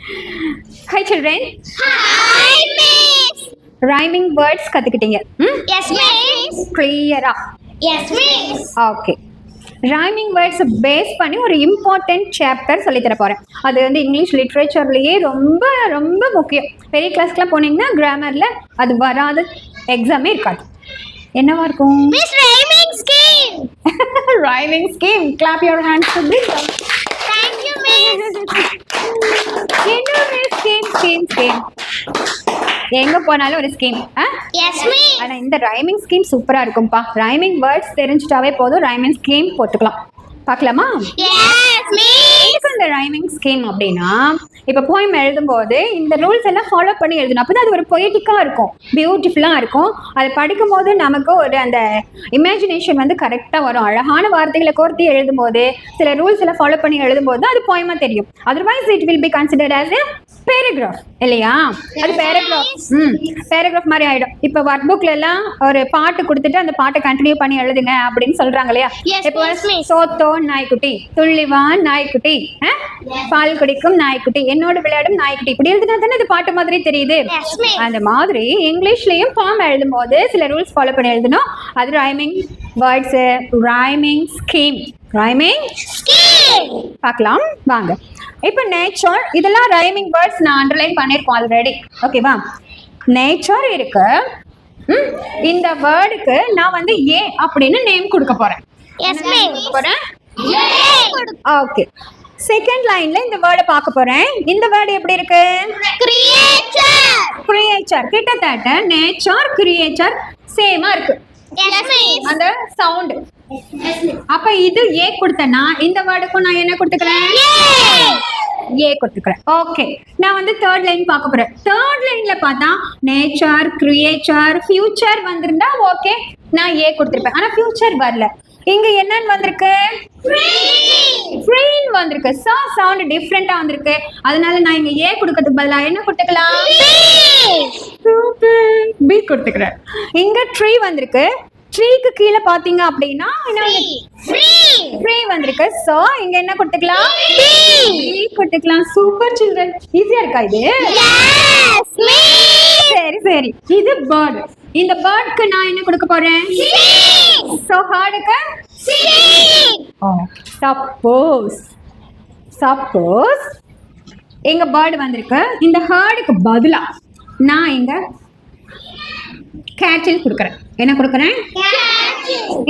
Hi children. Hi miss. Rhyming words கத்துக்கிட்டீங்க. Yes miss. Clear-ஆ. Yes miss. Okay. Rhyming words base பண்ணி ஒரு important chapter சொல்லித்தர போகிறேன். அது வந்து இங்கிலீஷ் லிட்ரேச்சர்லேயே ரொம்ப ரொம்ப முக்கியம். பெரிய கிளாஸ்க்குலாம் போனீங்கன்னா கிராமரில் அது வராத எக்ஸாமே இருக்காது. என்னவா இருக்கும்? Miss rhyming scheme. Rhyming scheme. Clap your hands to this. Thank you miss. என்ன ஸ்கீம் எங்க போனாலும் ஒரு ஸ்கீம். Yes miss. ஆனா இந்த ரைமிங் ஸ்கீம் சூப்பரா இருக்கும்பா. ரைமிங் வேர்ட்ஸ் தெரிஞ்சிட்டாவே போதும், ரைமிங் ஸ்கீம் போட்டுக்கலாம். பார்க்கலாமா? Yes miss. இந்த ரைமிங் ஸ்கீம் அப்படின்னா இப்போ போயம் எழுதும்போது இந்த ரூல்ஸ் எல்லாம் ஃபாலோ பண்ணி எழுதணும். அப்போ அது ஒரு பொய்டிக்காக இருக்கும், பியூட்டிஃபுல்லாக இருக்கும். அதை படிக்கும் போது நமக்கு ஒரு அந்த இமேஜினேஷன் வந்து கரெக்டாக வரும். அழகான வார்த்தைகளை கோர்த்து எழுதும்போது சில ரூல்ஸ் எல்லாம் ஃபாலோ பண்ணி எழுதும்போது அது போயமாக தெரியும். Otherwise it will be considered as a paragraph இல்லையா? அது பேராகிராஃப் மாதிரி ஆயிடும். இப்போ ஒர்க் புக்ல எல்லாம் ஒரு பாட்டு கொடுத்துட்டு அந்த பாட்டை கண்டினியூ பண்ணி எழுதுங்க அப்படின்னு சொல்றாங்க இல்லையா? இப்போ சோத்தோ நாய்க்குட்டி, துள்ளிவான் நாய்க்குட்டி, பால் குடிக்கும் நாய்க்குட்டி, என்னோட விளையாடும் நாய்க்குட்டி, இப்படி எழுதுனா தானே அது பாட்டு மாதிரி தெரியுது. அந்த மாதிரி இங்கிலீஷ்லயும் ஃபார்ம் எழுதும் போது சில ரூல்ஸ் ஃபாலோ பண்ணி எழுதணும். அது ரைமிங் வேர்ட்ஸ், ரைமிங் ஸ்கீம். பார்க்கலாம் வாங்க. இப்போ நேச்சர், இதெல்லாம் ரைமிங் வேர்ட்ஸ் நான் அண்டர்லைன் பண்ணியிருக்கோம் ஆல்ரெடி. ஓகேவா? நேச்சர் இருக்கு. இந்த வேர்டுக்கு நான் வந்து ஏ அப்படின்னு நேம் கொடுக்க போறேன். ஓகே. செகண்ட் லைன்ல இந்த வேர்டை பார்க்க போறேன். இந்த வேர்டு எப்படி இருக்கு? கிரியேச்சர். கிட்டத்தட்ட நேச்சர் கிரியேச்சர் சேமா இருக்கு அந்த சவுண்ட். அப்ப இது ஏ கொடுத்தேன்னா இந்த வேர்டுக்கும் நான் என்ன கொடுத்துக்கிறேன்? ஏ கொடுத்துக்கிறேன். ஓகே, நான் வந்து தேர்ட் லைன் பார்க்க போறேன். தேர்ட் லைன்ல பார்த்தா நேச்சர் கிரியேச்சர் ஃபியூச்சர் வந்திருந்தா ஓகே, நான் ஏ கொடுத்துருப்பேன். ஆனா ஃபியூச்சர் வரல. இங்க என்னன்னு வந்திருக்கு? ஃப்ரீன் வந்திருக்கு. சவுண்ட் டிஃப்ரெண்டா வந்திருக்கு. அதனால நான் இங்க ஏ கொடுக்கிறதுக்கு பதிலா என்ன கொடுத்துக்கலாம்? பி கொடுத்துக்கிறேன். இங்க ட்ரீ வந்திருக்கு. ட்ரீக்கு கீழே பாத்தீங்க அப்படின்னா ஃப்ரீ வந்திருக்கு. சோ இங்க என்ன கொடுத்துக்கலாம்? பி கொடுத்துக்கலாம். Super children. ஈஸியா இருக்கா இது? சரி சரி. இது பேர்ட். இந்த பேர்ட்க்கு நான் என்ன கொடுக்க போறேன்? சோ ஹார்டுக்கு சப்போஸ் எங்க பேர்டு வந்திருக்கு. இந்த ஹார்டுக்கு பதிலா நான் இங்க கேட்டில் கொடுக்குறேன். என்ன கொடுக்குறேன்?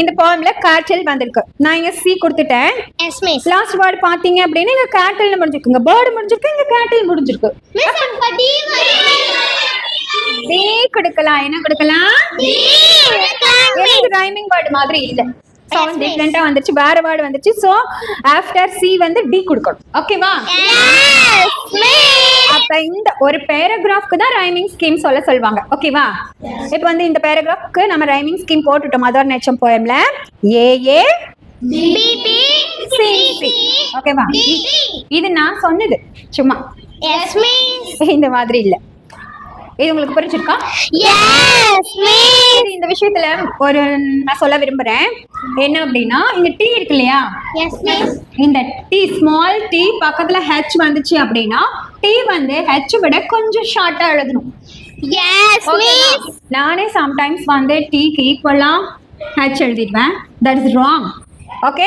இந்த போயம்ல கேட்டில் வந்திருக்கு. நான் இங்க சி கொடுத்துட்டேன். லாஸ்ட் வேர்டு பாத்தீங்க அப்படின்னா இங்க கேட்டில் முடிஞ்சிருக்கு. இங்க பேர்டு முடிஞ்சிருக்கு, இங்க கேட்டில் முடிஞ்சிருக்கு. டி கொடுக்கலாம். என்ன கொடுக்கலாம்? ரைமிங் வேர்டு மாதிரி இல்ல, சவுண்ட் டிஃபரெண்டா வந்துருச்சு, வேற வேர்டு வந்துருச்சு. சோ ஆஃப்டர் சி வந்து டி கொடுக்கணும். ஓகேவா? அப்ப இந்த ஒரு பேராகிராஃப்க்கு தான் ரைமிங் ஸ்கீம் சொல்லுவாங்க. ஓகேவா? இப்போ வந்து இந்த பேராகிராஃப்க்கு நம்ம ரைமிங் ஸ்கீம் போட்டுட்டோம். மதர் நேச்சர் போயம்ல ஏ ஏ பி பி சி சி. ஓகேவா? இது நான் சொன்னது சும்மா, இந்த மாதிரி இல்ல. இது உங்களுக்கு புரிஞ்சிருக்கா? இந்த விஷயத்துல ஒரு நான் சொல்ல விரும்புறேன். என்ன அப்படின்னா இங்க டீ இருக்கு இல்லையா? இந்த டீ ஸ்மால் டீ பக்கத்துல ஹெச் வந்துச்சு அப்படின்னா டீ வந்து ஹெச் விட கொஞ்சம் ஷார்ட்டா எழுதணும். நானே சம்டைம்ஸ் வந்து டீக்கு ஈக்குவலா ஹெச் எழுதிடுவேன். That is wrong. Okay,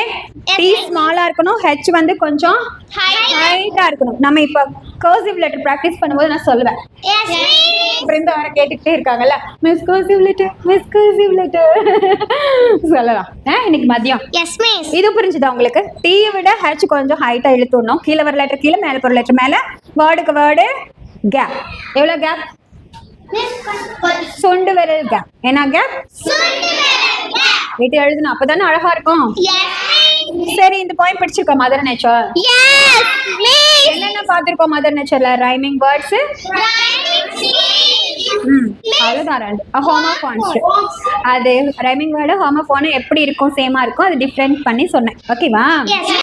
T ஸ்மாலா இருக்கணும், ஹெச் வந்து கொஞ்சம் ஹைட்டா இருக்கணும். நம்ம இப்ப கர்சிவ் லெட்டர் பிராக்டிஸ் பண்ணும்போது நான் சொல்லுவேன். பிருந்தா வர கேட்டுக்கிட்டே இருக்காங்கல்ல, மிஸ் கர்சிவ் லெட்டர் சொல்லலாம். இன்னைக்கு மதியம் இது புரிஞ்சுதா உங்களுக்கு? டீயை விட ஹெச் கொஞ்சம் ஹைட்டா இழுத்துடணும். கீழே வர லெட்டர் கீழே, மேல போற லெட்டர் மேல, வேர்டுக்கு வேர்டு கேப். எவ்வளவு கேப்? சொண்டு விரல் கேப். என்ன கேப்? வீட்டு எழுதணும், அப்பதானே அழகா இருக்கும். சரி, இந்த பாயிண்ட் பிடிச்சிருக்கா மதர் நேச்சர்? என்னென்ன பார்த்திருக்கோம் மதர் நேச்சர்ல? ரைமிங் வேர்ட்ஸ், அவ்வளவுதான். ஹோமோஃபோன்ஸ். அது ரைமிங் வேர்டு ஹோமோஃபோன் எப்படி இருக்கும், சேமா இருக்கும், அது டிஃபரெண்ட் பண்ணி சொன்னேன். ஓகேவா?